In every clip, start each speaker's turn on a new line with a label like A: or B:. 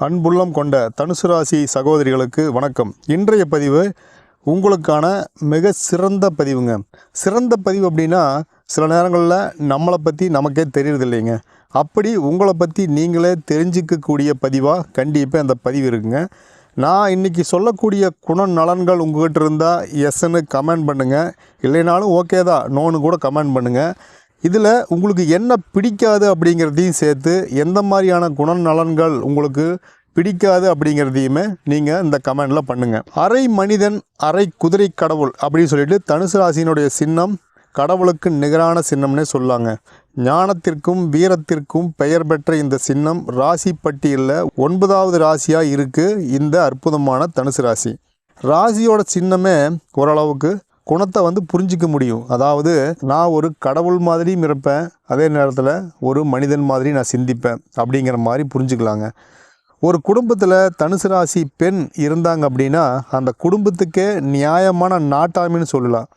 A: அன்புள்ளம் கொண்ட தனுசு ராசி சகோதரிகளுக்கு வணக்கம். இன்றைய பதிவு உங்களுக்கான மிக சிறந்த பதிவுங்க. சிறந்த பதிவு அப்படின்னா சில நேரங்களில் நம்மளை பற்றி நமக்கே தெரியறது இல்லைங்க. அப்படி உங்களை பற்றி நீங்களே தெரிஞ்சிக்கக்கூடிய பதிவாக கண்டிப்பாக அந்த பதிவு இருக்குங்க. நான் இன்றைக்கி சொல்லக்கூடிய குணநலன்கள் உங்கள்கிட்ட இருந்தால் எஸ்ன்னு கமெண்ட் பண்ணுங்கள், இல்லைனாலும் ஓகே தான் நோன்னு கூட கமெண்ட் பண்ணுங்கள். இதில் உங்களுக்கு என்ன பிடிக்காது அப்படிங்கிறதையும் சேர்த்து எந்த மாதிரியான குணநலன்கள் உங்களுக்கு பிடிக்காது அப்படிங்கிறதையுமே நீங்கள் இந்த கமெண்டில் பண்ணுங்கள். அரை மனிதன் அரை குதிரை கடவுள் அப்படின்னு சொல்லிட்டு தனுசு ராசியினுடைய சின்னம் கடவுளுக்கு நிகரான சின்னம்னே சொல்லாங்க. ஞானத்திற்கும் வீரத்திற்கும் பெயர் பெற்ற இந்த சின்னம் ராசி பட்டியலில் 9வது ராசியாக இருக்குது இந்த அற்புதமான தனுசு ராசி. ராசியோட சின்னமே ஓரளவுக்கு குணத்தை புரிஞ்சிக்க முடியும். அதாவது நான் ஒரு கடவுள் மாதிரியும் இருப்பேன், அதே நேரத்தில் ஒரு மனிதன் மாதிரி நான் சிந்திப்பேன் அப்படிங்கிற மாதிரி புரிஞ்சுக்கலாங்க. ஒரு குடும்பத்தில் தனுசு ராசி பெண் இருந்தாங்க அப்படின்னா அந்த குடும்பத்துக்கே நியாயமான நாட்டாமின்னு சொல்லலாம்.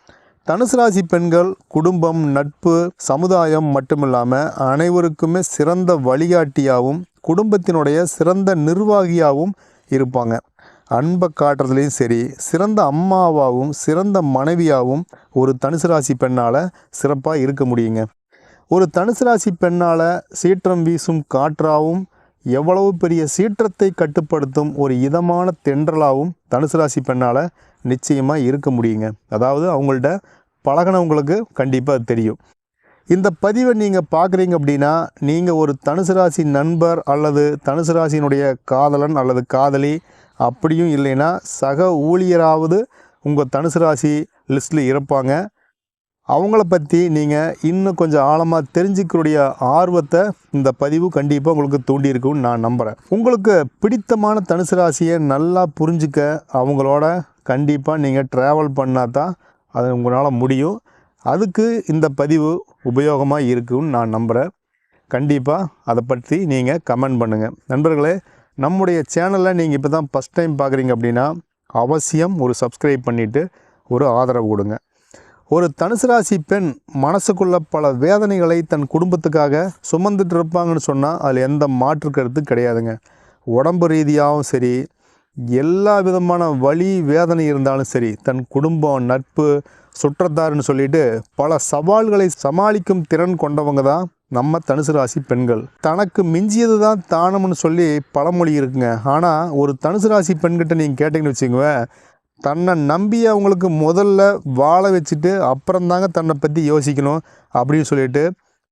A: தனுசு ராசி பெண்கள் குடும்பம், நட்பு, சமுதாயம் மட்டுமில்லாமல் அனைவருக்குமே சிறந்த வழிகாட்டியாகவும் குடும்பத்தினுடைய சிறந்த நிர்வாகியாகவும் இருப்பாங்க. அன்பை காட்டுறதுலேயும் சரி, சிறந்த அம்மாவாகவும் சிறந்த மனைவியாகவும் ஒரு தனுசு ராசி பெண்ணால் சிறப்பாக இருக்க முடியுங்க. ஒரு தனுசு ராசி பெண்ணால் சீற்றம் வீசும் காற்றாகவும் எவ்வளவு பெரிய சீற்றத்தை கட்டுப்படுத்தும் ஒரு இதமான தென்றலாகவும் தனுசு ராசி பெண்ணால் நிச்சயமாக இருக்க முடியுங்க. அதாவது அவங்கள்ட்ட பழகினவங்களுக்கு கண்டிப்பாக அது தெரியும். இந்த பதிவை நீங்கள் பார்க்குறீங்க அப்படின்னா நீங்கள் ஒரு தனுசு ராசி நண்பர் அல்லது தனுசு ராசியினுடைய காதலன் அல்லது காதலி, அப்படியும் இல்லைன்னா சக ஊழியராவது உங்கள் தனுசு ராசி லிஸ்ட்டில் இருப்பாங்க. அவங்கள பற்றி நீங்கள் இன்னும் கொஞ்சம் ஆழமாக தெரிஞ்சுக்கூடிய ஆர்வத்தை இந்த பதிவு கண்டிப்பாக உங்களுக்கு தூண்டியிருக்குன்னு நான் நம்புகிறேன். உங்களுக்கு பிடித்தமான தனுசு ராசியை நல்லா புரிஞ்சுக்க அவங்களோட கண்டிப்பாக நீங்கள் ட்ராவல் பண்ணால் தான் அது உங்களால் முடியும். அதுக்கு இந்த பதிவு உபயோகமாக இருக்குன்னு நான் நம்புகிறேன். கண்டிப்பாக அதை பற்றி நீங்கள் கமெண்ட் பண்ணுங்கள். நண்பர்களே, நம்முடைய சேனலில் நீங்கள் இப்போ தான் ஃபஸ்ட் டைம் பார்க்குறீங்க அப்படின்னா அவசியம் ஒரு சப்ஸ்கிரைப் பண்ணிவிட்டு ஒரு ஆதரவு கொடுங்க. ஒரு தனுசு ராசி பெண் மனசுக்குள்ள பல வேதனைகளை தன் குடும்பத்துக்காக சுமந்துட்டு இருப்பாங்கன்னு சொன்னால் அதில் எந்த மாற்று கருத்து கிடையாதுங்க. உடம்பு ரீதியாகவும் சரி, எல்லா விதமான வலி வேதனை இருந்தாலும் சரி, தன் குடும்பம், நட்பு, சுற்றத்தாருன்னு சொல்லிட்டு பல சவால்களை சமாளிக்கும் திறன் கொண்டவங்க தான் நம்ம தனுசு ராசி பெண்கள். தனக்கு மிஞ்சியது தான் தானம்னு சொல்லி பழமொழி இருக்குங்க. ஆனால் ஒரு தனுசு ராசி பெண்கிட்ட நீங்கள் கேட்டிங்கன்னு வச்சுக்கோங்க, தன்னை நம்பி அவங்களுக்கு முதல்ல வாழ வச்சுட்டு அப்புறம்தாங்க தன்னை பற்றி யோசிக்கணும் அப்படின்னு சொல்லிட்டு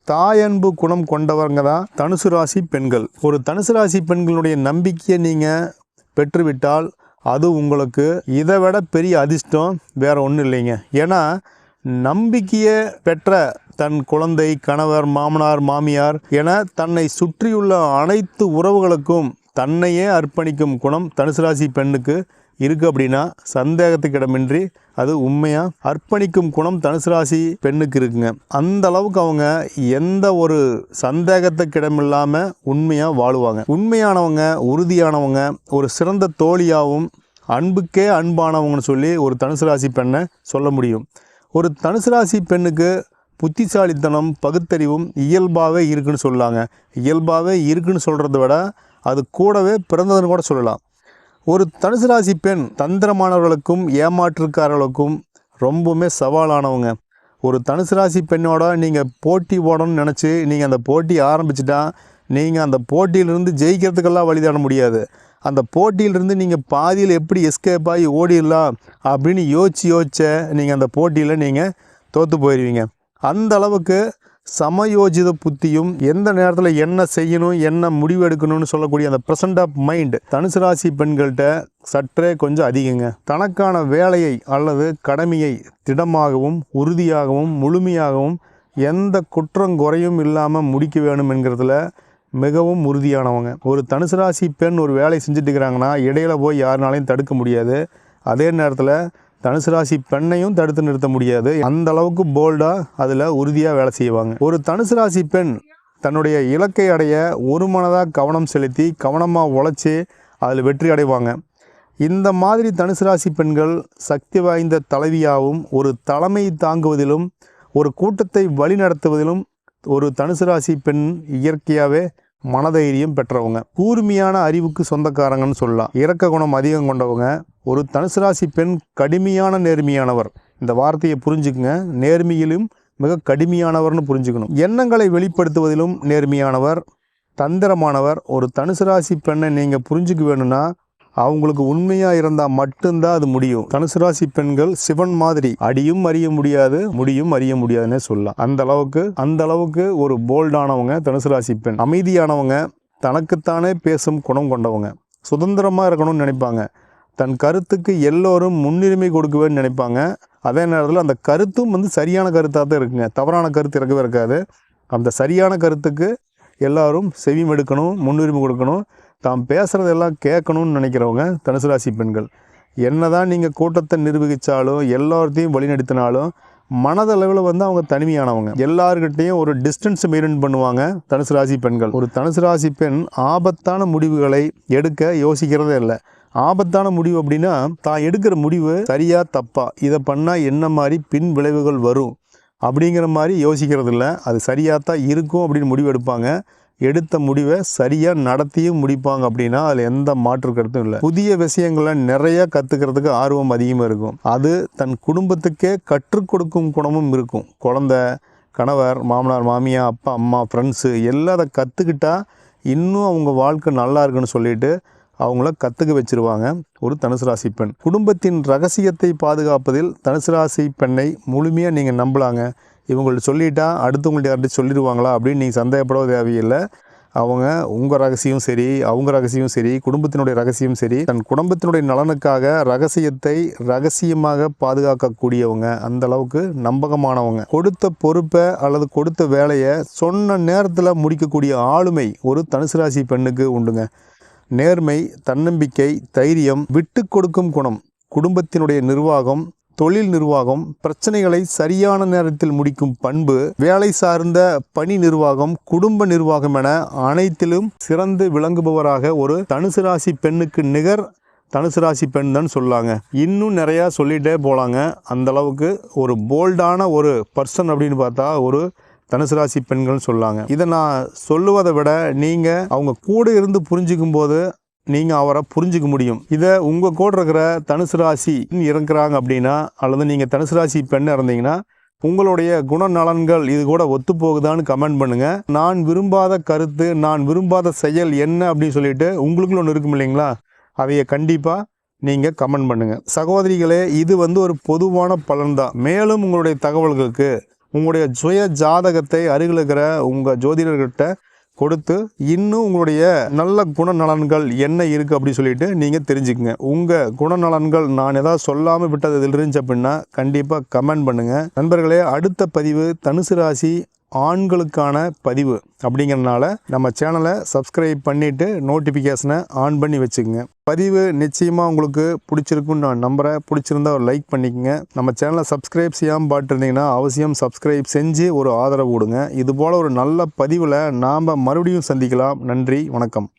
A: தாயன்பு குணம் கொண்டவங்க தான் தனுசு ராசி பெண்கள். ஒரு தனுசு ராசி பெண்களுடைய நம்பிக்கையை நீங்கள் பெற்றுவிட்டால் அது உங்களுக்கு இதை விட பெரிய அதிர்ஷ்டம் வேறு ஒன்றும் இல்லைங்க. ஏன்னா நம்பிக்கையை பெற்ற தன் குழந்தை, கணவர், மாமனார், மாமியார் என தன்னை சுற்றியுள்ள அனைத்து உறவுகளுக்கும் தன்னையே அர்ப்பணிக்கும் குணம் தனுசு ராசி பெண்ணுக்கு இருக்குது அப்படின்னா சந்தேகத்துக்கிடமின்றி அது உண்மையாக அர்ப்பணிக்கும் குணம் தனுசு ராசி பெண்ணுக்கு இருக்குங்க. அந்த அளவுக்கு அவங்க எந்த ஒரு சந்தேகத்துக்கிடமில்லாமல் உண்மையாக வாழுவாங்க. உண்மையானவங்க, உறுதியானவங்க, ஒரு சிறந்த தோழியாகவும் அன்புக்கே அன்பானவங்கன்னு சொல்லி ஒரு தனுசு ராசி பெண்ணை சொல்ல முடியும். ஒரு தனுசு ராசி பெண்ணுக்கு புத்திசாலித்தனம், பகுத்தறிவும் இயல்பாகவே இருக்குன்னு சொல்லாங்க. இயல்பாகவே இருக்குன்னு சொல்கிறத விட அது கூடவே பிறந்ததுன்னு கூட சொல்லலாம். ஒரு தனுசு ராசி பெண் தந்திரமானவர்களுக்கும் ஏமாற்றுக்காரர்களுக்கும் ரொம்பவுமே சவாலானவங்க. ஒரு தனுசு ராசி பெண்ணோட நீங்கள் போட்டி போடணும்னு நினச்சி நீங்கள் அந்த போட்டி ஆரம்பிச்சிட்டா நீங்கள் அந்த போட்டியிலிருந்து ஜெயிக்கிறதுக்கெல்லாம் வழிதாட முடியாது. அந்த போட்டியிலிருந்து நீங்கள் பாதியில் எப்படி எஸ்கேப் ஆகி ஓடிடலாம் அப்படின்னு யோசிச்ச நீங்கள் அந்த போட்டியில் நீங்கள் தோற்று போயிடுவீங்க. அந்த அளவுக்கு சமயோஜித புத்தியும் எந்த நேரத்தில் என்ன செய்யணும், என்ன முடிவு எடுக்கணும்னு சொல்லக்கூடிய அந்த ப்ரெசன்ட் ஆஃப் மைண்ட் தனுசு ராசி பெண்கள்கிட்ட சற்றே கொஞ்சம் அதிகங்க. தனக்கான வேலையை அல்லது கடமையை திடமாகவும் உறுதியாகவும் முழுமையாகவும் எந்த குற்றங்குறையும் இல்லாமல் முடிக்க வேணும் என்கிறதுல மிகவும் உறுதியானவங்க. ஒரு தனுசு ராசி பெண் ஒரு வேலையை செஞ்சுட்டு இருக்கிறாங்கன்னா இடையில போய் யாருனாலையும் தடுக்க முடியாது. அதே நேரத்தில் தனுசு ராசி பெண்ணையும் தடுத்து நிறுத்த முடியாது. அந்த அளவுக்கு போல்டாக அதில் உறுதியாக வேலை செய்வாங்க. ஒரு தனுசு ராசி பெண் தன்னுடைய இலக்கை அடைய ஒரு மனதாக கவனம் செலுத்தி கவனமாக உழைச்சி அதில் வெற்றி அடைவாங்க. இந்த மாதிரி தனுசு ராசி பெண்கள் சக்தி வாய்ந்த தலைவியாகவும் ஒரு தலைமை தாங்குவதிலும் ஒரு கூட்டத்தை வழி நடத்துவதிலும் ஒரு தனுசு ராசி பெண் இயற்கையாகவே மனதைரியம் பெற்றவங்க, கூர்மையான அறிவுக்கு சொந்தக்காரங்கன்னு சொல்லலாம். இரக்க குணம் அதிகம் கொண்டவங்க. ஒரு தனுசு ராசி பெண் கடுமையான நேர்மையானவர். இந்த வார்த்தையை புரிஞ்சுக்குங்க. நேர்மையிலும் மிக கடுமையானவர்னு புரிஞ்சுக்கணும். எண்ணங்களை வெளிப்படுத்துவதிலும் நேர்மையானவர், தந்திரமானவர். ஒரு தனுசு ராசி பெண்ணை நீங்கள் புரிஞ்சுக்க வேணும்னா அவங்களுக்கு உண்மையாக இருந்தால் மட்டும்தான் அது முடியும். தனுசு ராசி பெண்கள் சிவன் மாதிரி அடியும் அறிய முடியாது, முடியும் அறிய முடியாதுன்னே சொல்லலாம். அந்த அளவுக்கு ஒரு போல்டானவங்க தனுசு ராசி பெண். அமைதியானவங்க, தனக்குத்தானே பேசும் குணம் கொண்டவங்க, சுதந்திரமாக இருக்கணும்னு நினைப்பாங்க. தன் கருத்துக்கு எல்லோரும் முன்னுரிமை கொடுக்கவேன்னு நினைப்பாங்க. அதே நேரத்தில் அந்த கருத்தும் சரியான கருத்தாக தான் இருக்குங்க. தவறான கருத்து இருக்கவே இருக்காது. அந்த சரியான கருத்துக்கு எல்லாரும் செவிமெடுக்கணும், முன்னுரிமை கொடுக்கணும், தாம் பேசுகிறதெல்லாம் கேட்கணும்னு நினைக்கிறவங்க தனுசு ராசி பெண்கள். என்னதான் நீங்கள் கூட்டத்தை நிர்வகித்தாலும் எல்லாத்தையும் வழிநடத்தினாலும் மனதளவில் அவங்க தனிமையானவங்க. எல்லாருக்கிட்டையும் ஒரு டிஸ்டன்ஸ் மெயின்டைன் பண்ணுவாங்க தனுசு ராசி பெண்கள். ஒரு தனுசு ராசி பெண் ஆபத்தான முடிவுகளை எடுக்க யோசிக்கிறதே இல்லை. ஆபத்தான முடிவு அப்படின்னா தான் எடுக்கிற முடிவு சரியா தப்பா, இதை பண்ணால் என்ன மாதிரி பின் விளைவுகள் வரும் அப்படிங்கிற மாதிரி யோசிக்கிறது இல்லை. அது சரியாக தான் இருக்கும் அப்படின்னு முடிவு எடுப்பாங்க. எடுத்த முடிவை சரியாக நடத்தியும் முடிப்பாங்க. அப்படின்னா அதில் எந்த மாற்று கருத்தும் இல்லை. புதிய விஷயங்களை நிறைய கற்றுக்கிறதுக்கு ஆர்வம் அதிகமாக இருக்கும். அது தன் குடும்பத்துக்கே கற்றுக் கொடுக்கும் குணமும் இருக்கும். குழந்தை, கணவர், மாமனார், மாமியார், அப்பா, அம்மா, ஃப்ரெண்ட்ஸு எல்லாம் அதை கற்றுக்கிட்டா இன்னும் அவங்க வாழ்க்கை நல்லா இருக்குன்னு சொல்லிட்டு அவங்கள கற்றுக்க வச்சுருவாங்க ஒரு தனுசு ராசி பெண். குடும்பத்தின் ரகசியத்தை பாதுகாப்பதில் தனுசு ராசி பெண்ணை முழுமையாக நீங்கள் நம்பலாங்க. இவங்கள்ட்ட சொல்லிட்டா அடுத்தவங்கள்ட்ட யார்கிட்ட சொல்லிடுவாங்களா அப்படின்னு நீங்கள் சந்தேகப்பட தேவையில்லை. அவங்க உங்கள் ரகசியம் சரி, அவங்க ரகசியம் சரி, குடும்பத்தினுடைய ரகசியம் சரி, தன் குடும்பத்தினுடைய நலனுக்காக ரகசியத்தை ரகசியமாக பாதுகாக்கக்கூடியவங்க. அந்த அளவுக்கு நம்பகமானவங்க. கொடுத்த பொறுப்பை அல்லது கொடுத்த வேலையை சொன்ன நேரத்தில் முடிக்கக்கூடிய ஆளுமை ஒரு தனுசு ராசி பெண்ணுக்கு உண்டுங்க. நேர்மை, தன்னம்பிக்கை, தைரியம், விட்டு கொடுக்கும் குணம், குடும்பத்தினுடைய நிர்வாகம், தொழில் நிர்வாகம், பிரச்சனைகளை சரியான நேரத்தில் முடிக்கும் பண்பு, வேலை சார்ந்த பணி நிர்வாகம், குடும்ப நிர்வாகம் என அனைத்திலும் சிறந்து விளங்குபவராக ஒரு தனுசு ராசி பெண்ணுக்கு நிகர் தனுசு ராசி பெண் தான் சொல்லாங்க. இன்னும் நிறையா சொல்லிகிட்டே போகலாங்க. அந்தளவுக்கு ஒரு போல்டான ஒரு பர்சன் அப்படின்னு பார்த்தா ஒரு தனுசு ராசி பெண்கள் சொல்லாங்க. இதை நான் சொல்லுவதை விட நீங்கள் அவங்க கூட இருந்து புரிஞ்சிக்கும் போது நீங்கள் அவரை புரிஞ்சிக்க முடியும். இதை உங்கள் கூட இருக்கிற தனுசு ராசி இருக்கிறாங்க அப்படின்னா, அல்லது நீங்கள் தனுசு ராசி பெண்ணாக இருந்தீங்கன்னா உங்களுடைய குணநலன்கள் இது கூட ஒத்து போகுதான்னு கமெண்ட் பண்ணுங்கள். நான் விரும்பாத கருத்து, நான் விரும்பாத செயல் என்ன அப்படின்னு சொல்லிட்டு உங்களுக்குள்ள ஒன்று இருக்கும் இல்லைங்களா, அதையை கண்டிப்பாக நீங்கள் கமெண்ட் பண்ணுங்கள். சகோதரிகளே, இது ஒரு பொதுவான பலன் தான். மேலும் உங்களுடைய தகவல்களுக்கு உங்களுடைய சுய ஜாதகத்தை அருகில் இருக்கிற உங்கள் ஜோதிடர்கிட்ட கொடுத்து இன்னும் உங்களுடைய நல்ல குணநலன்கள் என்ன இருக்குது அப்படின்னு சொல்லிட்டு நீங்கள் தெரிஞ்சுக்குங்க. உங்கள் குணநலன்கள் நான் ஏதாவது சொல்லாமல் விட்டது இதில் இருந்துச்சு அப்படின்னா கண்டிப்பாக கமெண்ட் பண்ணுங்கள். நண்பர்களே, அடுத்த பதிவு தனுசு ராசி ஆண்களுக்கான பதிவு அப்படிங்கிறதுனால நம்ம சேனலை சப்ஸ்கிரைப் பண்ணிவிட்டு நோட்டிஃபிகேஷனை ஆன் பண்ணி வச்சுக்கோங்க. பதிவு நிச்சயமாக உங்களுக்கு பிடிச்சிருக்குன்னு நான் நம்புகிறேன். பிடிச்சிருந்தா ஒரு லைக் பண்ணிக்கோங்க. நம்ம சேனலை சப்ஸ்கிரைப் செய்யாமல் பார்த்துருந்தீங்கன்னா அவசியம் சப்ஸ்கிரைப் செஞ்சு ஒரு ஆதரவு கொடுங்க. இதுபோல் ஒரு நல்ல பதிவில் நாம் மறுபடியும் சந்திக்கலாம். நன்றி, வணக்கம்.